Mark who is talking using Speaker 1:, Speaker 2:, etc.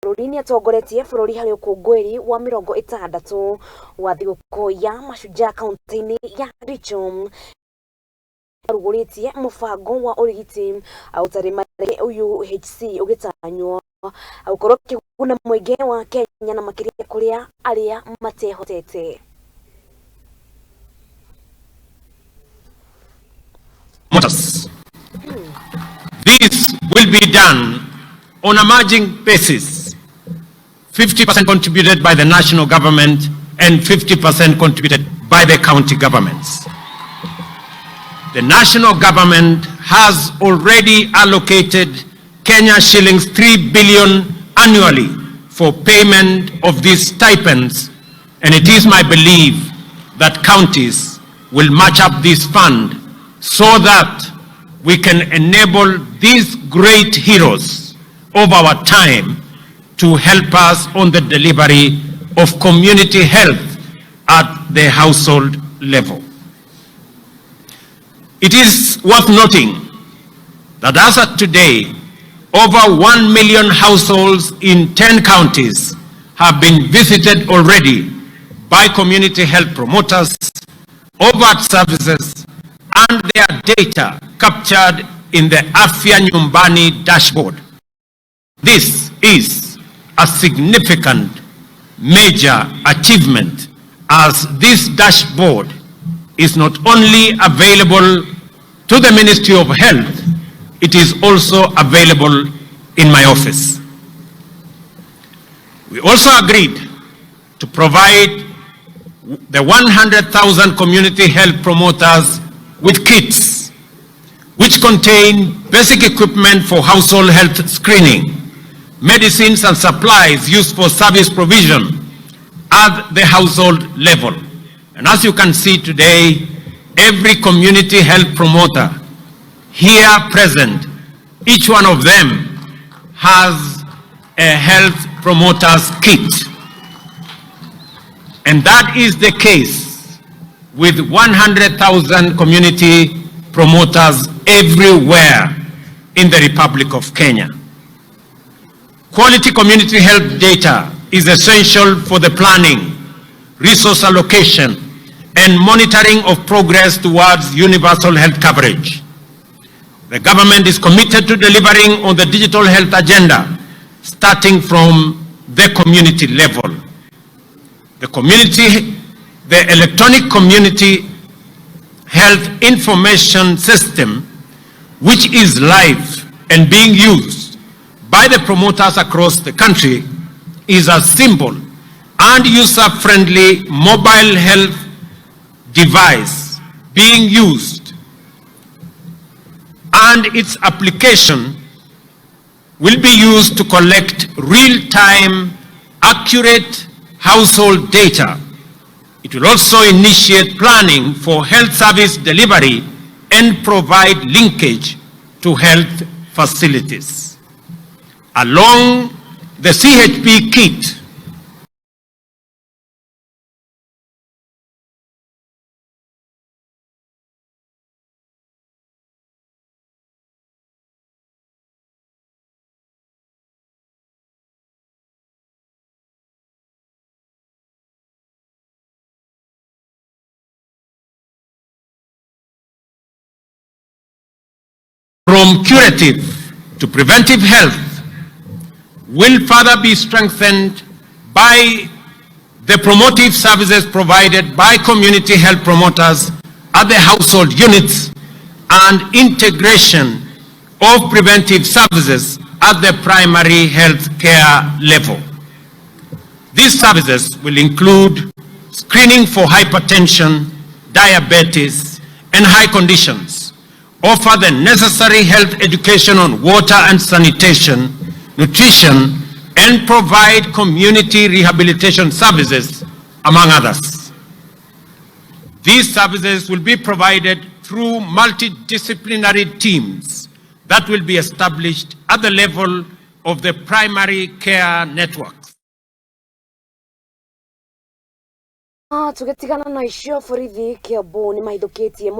Speaker 1: Bururi Atongoretie bururi hari Ukunguiri wa Mirongo Itandatu wa Thiguku ya Mashujaa Kaunti-ini ya Kericho. Aruguritie Mubango wa Urigiti Utari Marihi UHC Ugitanywo Gũkorwo Kuguna Muingi wa Kenya na Makiria Kuria Aria Matehotete.
Speaker 2: This will be done on a margin basis. 50% contributed by the national government and 50% contributed by the county governments. The national government has already allocated Kenya shillings 3 billion annually for payment of these stipends, and it is my belief that counties will match up this fund so that we can enable these great heroes of our time to help us on the delivery of community health at the household level. It is worth noting that as of today, over 1 million households in 10 counties have been visited already by community health promoters, overt services, and their data captured in the Afya Nyumbani dashboard. This is a significant major achievement, as this dashboard is not only available to the Ministry of Health, it is also available in my office. We also agreed to provide the 100,000 community health promoters with kits which contain basic equipment for household health screening, medicines and supplies used for service provision at the household level. And as you can see today, every community health promoter here present, each one of them has a health promoter's kit. And that is the case with 100,000 community promoters everywhere in the Republic of Kenya. Quality community health data is essential for the planning, resource allocation, and monitoring of progress towards universal health coverage. The government is committed to delivering on the digital health agenda, starting from the community level. The electronic community health information system, which is live and being used by the promoters across the country, is a simple and user-friendly mobile health device being used, and its application will be used to collect real-time, accurate household data. It will also initiate planning for health service delivery and provide linkage to health facilities. Along the CHP kit, from curative to preventive health, will further be strengthened by the promotive services provided by community health promoters at the household units and integration of preventive services at the primary health care level. These services will include screening for hypertension, diabetes, and high conditions, offer the necessary health education on water and sanitation, nutrition, and provide community rehabilitation services, among others. These services will be provided through multidisciplinary teams that will be established at the level of the primary care networks.
Speaker 1: Tugetigana na icio borithi Kiambu ni mahithukitie